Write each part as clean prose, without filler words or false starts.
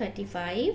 35।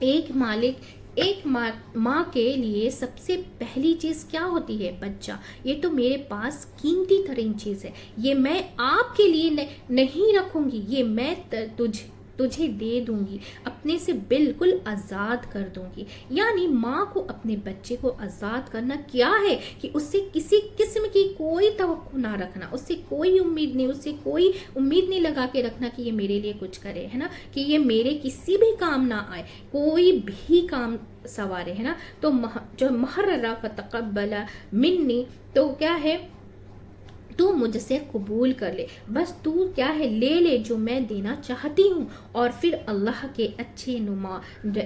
ایک ماں کے لیے سب سے پہلی چیز کیا ہوتی ہے؟ بچہ. یہ تو میرے پاس قیمتی ترین چیز ہے، یہ میں آپ کے لیے نہیں رکھوں گی، یہ میں تجھے دے دوں گی، اپنے سے بالکل آزاد کر دوں گی. یعنی ماں کو اپنے بچے کو آزاد کرنا کیا ہے کہ اس سے کسی قسم کی کوئی توقع نہ رکھنا، اس سے کوئی امید نہیں، اس سے کوئی امید نہیں لگا کے رکھنا کہ یہ میرے لیے کچھ کرے، ہے نا، کہ یہ میرے کسی بھی کام نہ آئے، کوئی بھی کام سوارے، ہے نا. تو جو محررہ فتقبل منی، تو کیا ہے، تو مجھ سے قبول کر لے، بس تو کیا ہے، لے جو میں دینا چاہتی ہوں. اور پھر اللہ کے اچھے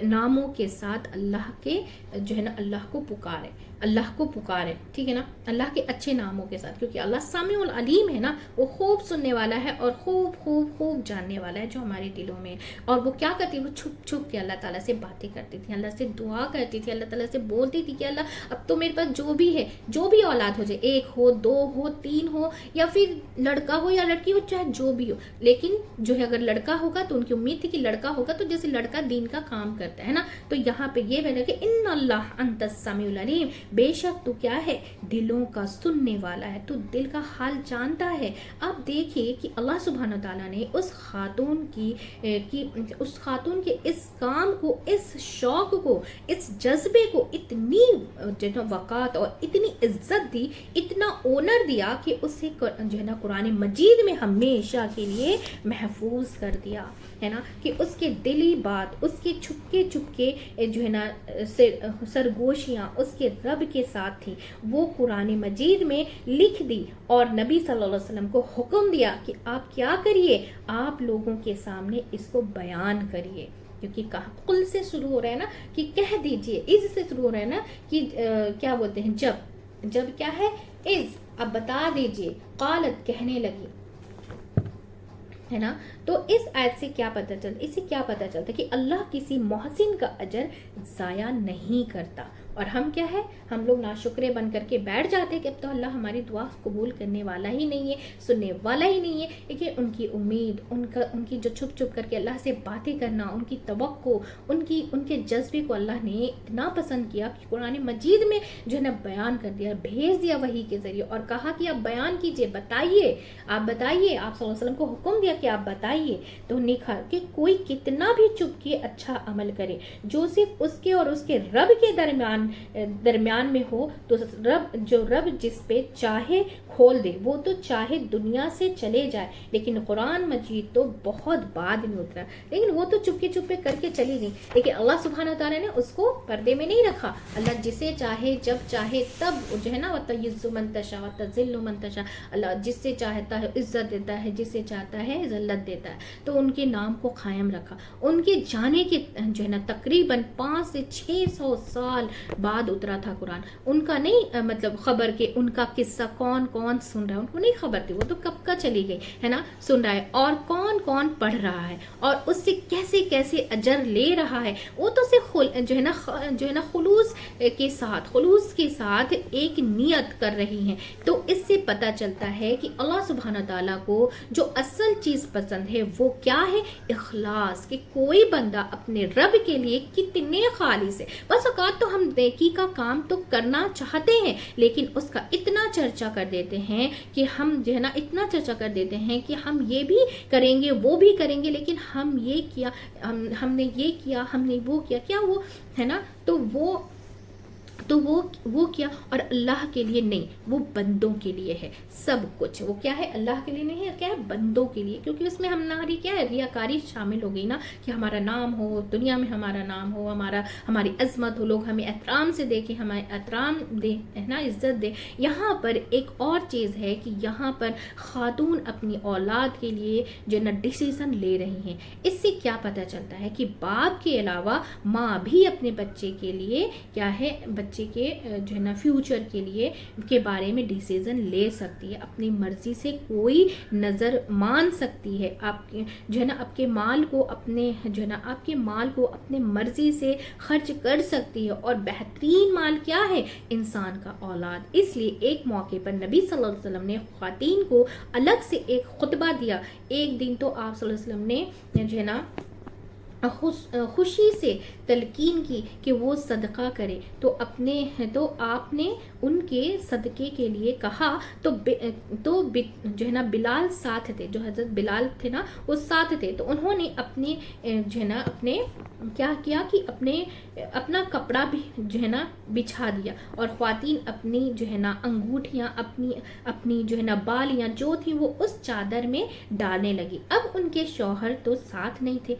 ناموں کے ساتھ اللہ کے جو ہے نا اللہ کو پکارے، ٹھیک ہے نا، اللہ کے اچھے ناموں کے ساتھ، کیونکہ اللہ سمیع العلیم ہے نا، وہ خوب سننے والا ہے اور خوب جاننے والا ہے جو ہمارے دلوں میں. اور وہ کیا کرتی، وہ چھپ کے اللہ تعالیٰ سے باتیں کرتی تھی، اللہ سے دعا کرتی تھی، اللہ تعالیٰ سے بولتی تھی کہ اللہ اب تو میرے پاس جو بھی ہے، جو بھی اولاد ہو جائے، 1 ہو 2 ہو 3 ہو، یا پھر لڑکا ہو یا لڑکی ہو، چاہے جو بھی ہو، لیکن جو ہے اگر لڑکا ہوگا تو ان کی امید تھی کہ لڑکا ہوگا تو جیسے لڑکا دین کا کام کرتا ہے نا. تو یہاں پہ یہ بنا کہ ان اللہ انت السمیع العلیم، بے شک تو کیا ہے، دلوں کا سننے والا ہے، تو دل کا حال جانتا ہے. اب دیکھیے کہ اللہ سبحانہ تعالیٰ نے اس خاتون کے اس کام کو، اس شوق کو، اس جذبے کو اتنی وقات اور اتنی عزت دی، اتنا آنر دیا کہ اسے جو ہے نا قرآن مجید میں ہمیشہ کے لیے محفوظ کر دیا، ہے نا، کہ اس کے دلی بات، اس کے چھپکے جو ہے نا سرگوشیاں اس کے رب کے ساتھ تھی، وہ قرآن مجید میں لکھ دی. اور نبی صلی اللہ علیہ وسلم کو حکم دیا کہ آپ کیا کریے، آپ لوگوں کے سامنے اس کو بیان کریے، کیونکہ قل سے شروع ہو رہا ہے نا، کہ کہہ دیجئے، از سے شروع ہو رہا ہے نا، کہ کیا بولتے ہیں، جب کیا ہے، از، اب بتا دیجئے، قالت کہنے لگی، ہے نا. تو اس آیت سے کیا پتہ چلتا، اس سے کیا پتہ چلتا کہ اللہ کسی محسن کا اجر ضائع نہیں کرتا. اور ہم کیا ہے، ہم لوگ ناشکرے بن کر کے بیٹھ جاتے ہیں کہ اب تو اللہ ہماری دعا قبول کرنے والا ہی نہیں ہے، سننے والا ہی نہیں ہے. لیکن ان کی امید، ان کی جو چھپ کر کے اللہ سے باتیں کرنا، ان کی توقع، ان کے جذبے کو اللہ نے اتنا پسند کیا کہ قرآن مجید میں جو ہے نا بیان کر دیا، بھیج دیا وحی کے ذریعے، اور کہا کہ آپ بیان کیجئے، بتائیے، آپ صلی اللہ علیہ وسلم کو حکم دیا کہ آپ بتائیے. تو نکھا کہ کوئی کتنا بھی چپ کے اچھا عمل کرے، جو صرف اس کے اور اس کے رب کے درمیان میں ہو، تو رب جس پہ چاہے کھول دے، وہ تو چاہے دنیا سے چلے جائے. لیکن قرآن مجید تو بہت بعد میں اترا، لیکن وہ تو چپکے کر کے چلی گئی. لیکن اللہ سبحانہ تعالیٰ نے اس کو پردے میں نہیں رکھا. اللہ جسے چاہے جب چاہے تب جو ہے نا، وَتَعِزُّ مَن تَشَاءُ وَتَذِلُّ مَن تَشَاءُ، اللہ جس سے چاہتا ہے عزت دیتا ہے، جس سے چاہتا ہے ذلت دیتا ہے. تو ان کے نام کو قائم رکھا. ان کے جانے کے جو ہے نا تقریباً 500 سے 600 سال بعد اترا تھا قرآن. ان کا نہیں مطلب خبر کہ ان کا قصہ کون سن رہا ہے، ان کو نہیں خبر تھی، وہ تو کب کا چلی گئی، ہے نا، سن رہا ہے، اور کون پڑھ رہا ہے، اور اس سے کیسے اجر لے رہا ہے. وہ تو صرف جو ہے نا خلوص کے ساتھ ایک نیت کر رہی ہیں. تو اس سے پتہ چلتا ہے کہ اللہ سبحانہ تعالیٰ کو جو اصل چیز پسند ہے وہ کیا ہے، اخلاص. کہ کوئی بندہ اپنے رب کے لیے کتنے خالص ہے. بس اوقات تو ہم نیکی کا کام تو کرنا چاہتے ہیں، لیکن اس کا اتنا چرچا کر دیتے ہیں کہ ہم جو ہے نا اتنا چرچا کر دیتے ہیں کہ ہم یہ بھی کریں گے، وہ بھی کریں گے، لیکن ہم یہ کیا، ہم نے یہ کیا، ہم نے وہ کیا، کیا وہ ہے نا. تو وہ کیا، اور اللہ کے لیے نہیں، وہ بندوں کے لیے ہے سب کچھ. وہ کیا ہے، اللہ کے لیے نہیں ہے، کیا ہے، بندوں کے لیے. کیونکہ اس میں ہماری کیا ہے، ریاکاری شامل ہو گئی نا، کہ ہمارا نام ہو دنیا میں، ہمارا نام ہو، ہماری عظمت ہو، لوگ ہمیں احترام سے دیکھیں، ہمیں احترام دے، ہے نا، عزت دے. یہاں پر ایک اور چیز ہے کہ یہاں پر خاتون اپنی اولاد کے لیے جو نا ڈیسیزن لے رہی ہیں. اس سے کیا پتہ چلتا ہے کہ باپ کے علاوہ ماں بھی اپنے بچے کے لیے کیا ہے، بچے کے جو ہے نا فیوچر کے بارے میں ڈیسیزن لے سکتی ہے. اپنی مرضی سے کوئی نظر مان سکتی ہے. آپ جو ہے نا آپ کے مال کو اپنے مرضی سے خرچ کر سکتی ہے. اور بہترین مال کیا ہے، انسان کا اولاد. اس لیے ایک موقع پر نبی صلی اللہ علیہ وسلم نے خواتین کو الگ سے ایک خطبہ دیا. ایک دن تو آپ صلی اللہ علیہ وسلم نے جو ہے نا خوشی سے تلقین کی کہ وہ صدقہ کرے، تو آپ نے ان کے صدقے کے لیے کہا تو جو ہے نا بلال ساتھ تھے، جو حضرت بلال تھے نا وہ ساتھ تھے، تو انہوں نے اپنے جو ہے نا اپنے کیا کیا کہ اپنا کپڑا بھی جو ہے نا بچھا دیا، اور خواتین اپنی جو ہے نا انگوٹھیاں، اپنی جو ہے نا بالیاں جو تھی وہ اس چادر میں ڈالنے لگی۔ اب ان کے شوہر تو ساتھ نہیں تھے،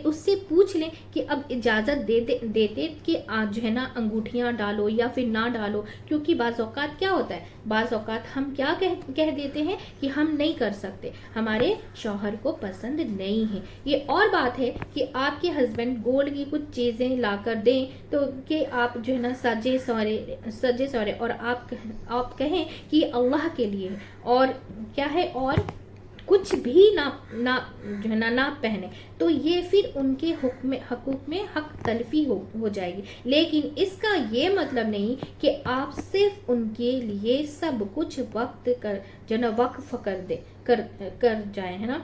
اس سے پوچھ لیں کہ اب اجازت دیتے کہ جو ہے نا انگوٹھیاں ڈالو یا پھر نہ ڈالو، کیونکہ بعض اوقات کیا ہوتا ہے، بعض اوقات ہم کیا کہہ دیتے ہیں کہ ہم نہیں کر سکتے، ہمارے شوہر کو پسند نہیں ہے۔ یہ اور بات ہے کہ آپ کے ہسبینڈ گولڈ کی کچھ چیزیں لا کر دیں تو کہ آپ جو ہے نا سجے سورے اور آپ کہیں کہ یہ اللہ کے لیے ہے، اور کیا ہے، اور کچھ بھی جو ہے نا نہ پہنے، تو یہ پھر ان کے حقوق میں حق تلفی ہو جائے گی۔ لیکن اس کا یہ مطلب نہیں کہ آپ صرف ان کے لیے سب کچھ جو نا وقف کر جائیں، ہے نا،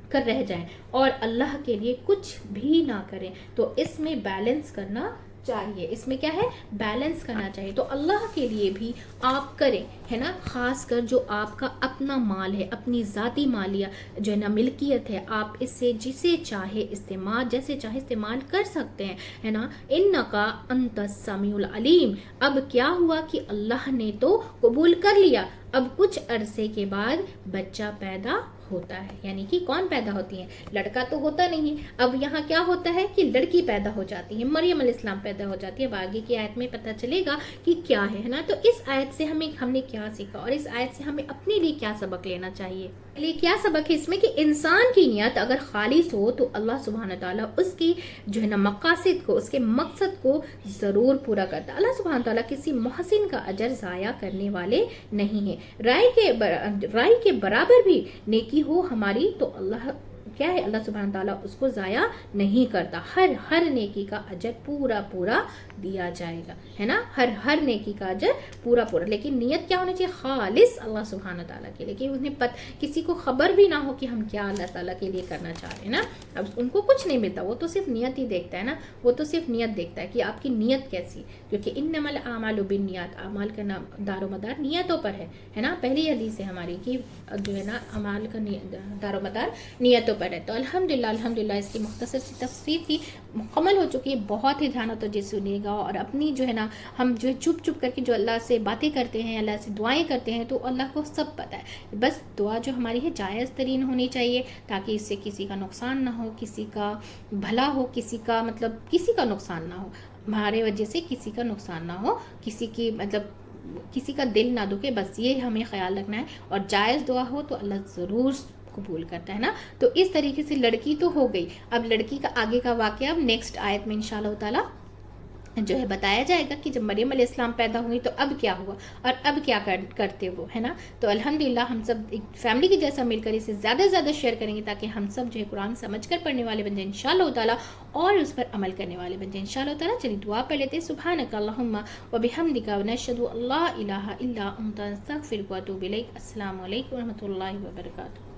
کر رہ جائیں اور اللہ کے لیے کچھ بھی نہ کریں۔ تو اس میں بیلنس کرنا چاہیے، اس میں کیا ہے، بیلنس کرنا چاہیے۔ تو اللہ کے لیے بھی آپ کریں، ہے نا، خاص کر جو آپ کا اپنا مال ہے، اپنی ذاتی مالیہ جو ہے نا ملکیت ہے، آپ اس سے جیسے چاہے استعمال کر سکتے ہیں، ہے نا۔ انکا انت السمیع العلیم۔ اب کیا ہوا کہ اللہ نے تو قبول کر لیا، اب کچھ عرصے کے بعد بچہ پیدا ہوتا ہے، یعنی کہ کون پیدا ہوتی ہے، لڑکا تو ہوتا نہیں، اب یہاں کیا ہوتا ہے کہ لڑکی پیدا ہو جاتی ہے، مریم علیہ السلام پیدا ہو جاتی ہے۔ اب آگے کی آیت میں پتہ چلے گا کہ کیا ہے نا۔ تو اس آیت سے ہم نے کیا سیکھا، اور اس آیت سے ہمیں اپنے لیے کیا سبق لینا چاہیے۔ کیا سبق ہے اس میں کہ انسان کی نیت اگر خالص ہو تو اللہ سبحانہ تعالیٰ اس کی جو ہے نا مقاصد کو، اس کے مقصد کو ضرور پورا کرتا ہے۔ اللہ سبحانہ تعالیٰ کسی محسن کا اجر ضائع کرنے والے نہیں ہیں۔ رائے کے برابر بھی نیکی ہو ہماری تو اللہ کیا ہے، اللہ سبحانہ تعالیٰ اس کو ضائع نہیں کرتا، ہر نیکی کا اجر پورا دیا جائے گا، ہے نا، ہر نیکی کا اجر پورا، لیکن نیت کیا ہونی چاہیے، خالص اللہ سبحانہ تعالیٰ کے لیے، کہ انہیں کسی کو خبر بھی نہ ہو کہ ہم کیا اللہ تعالیٰ کے لیے کرنا چاہ رہے ہیں نا۔ اب ان کو کچھ نہیں ملتا، وہ تو صرف نیت ہی دیکھتا ہے نا، وہ تو صرف نیت دیکھتا ہے کہ آپ کی نیت کیسی، کیونکہ انما الاعمال بالنیات، اعمال کا دار و مدار نیتوں پر ہے نا، پہلی حدیث ہے ہماری کہ جو ہے نا اعمال کا دار و مدار نیتوں پر ہے۔ تو الحمدللہ اس کی مختصر سی تفسیر تھی، مکمل ہو چکی ہے، بہت ہی دھیان و توجہ سے سنیے گا، اور اپنی جو ہے نا ہم جو چپ کر کے جو اللہ سے باتیں کرتے ہیں، اللہ سے دعائیں کرتے ہیں، تو اللہ کو سب پتہ ہے، بس دعا جو ہماری ہے جائز ترین ہونی چاہیے، تاکہ اس سے کسی کا نقصان نہ ہو، کسی کا بھلا ہو، کسی کا نقصان نہ ہو، ہمارے وجہ سے کسی کا نقصان نہ ہو، کسی کا دل نہ دکھے، بس یہ ہمیں خیال رکھنا ہے، اور جائز دعا ہو تو اللہ ضرور قبول کرتا ہے نا۔ تو اس طریقے سے لڑکی تو ہو گئی، اب لڑکی کا آگے کا واقعہ اب نیکسٹ آیت میں انشاءاللہ تعالی جو ہے بتایا جائے گا کہ جب مریم علیہ السلام پیدا ہوئی تو اب کیا ہوا اور اب کیا کرتے وہ، ہے نا۔ تو الحمدللہ ہم سب ایک فیملی کی جیسا مل کر اسے زیادہ سے زیادہ شیئر کریں گے، تاکہ ہم سب جو ہے قرآن سمجھ کر پڑھنے والے بن جائیں انشاءاللہ تعالیٰ، اور اس پر عمل کرنے والے بن جائیں انشاءاللہ تعالیٰ۔ چلیے دعا پڑھ لیتے ہیں، سبحانک اللہم و بحمدک و نشہد ان لا الہ الا انت نستغفرک و نتوب الیک۔ السلام علیکم و رحمۃ اللہ وبرکاتہ۔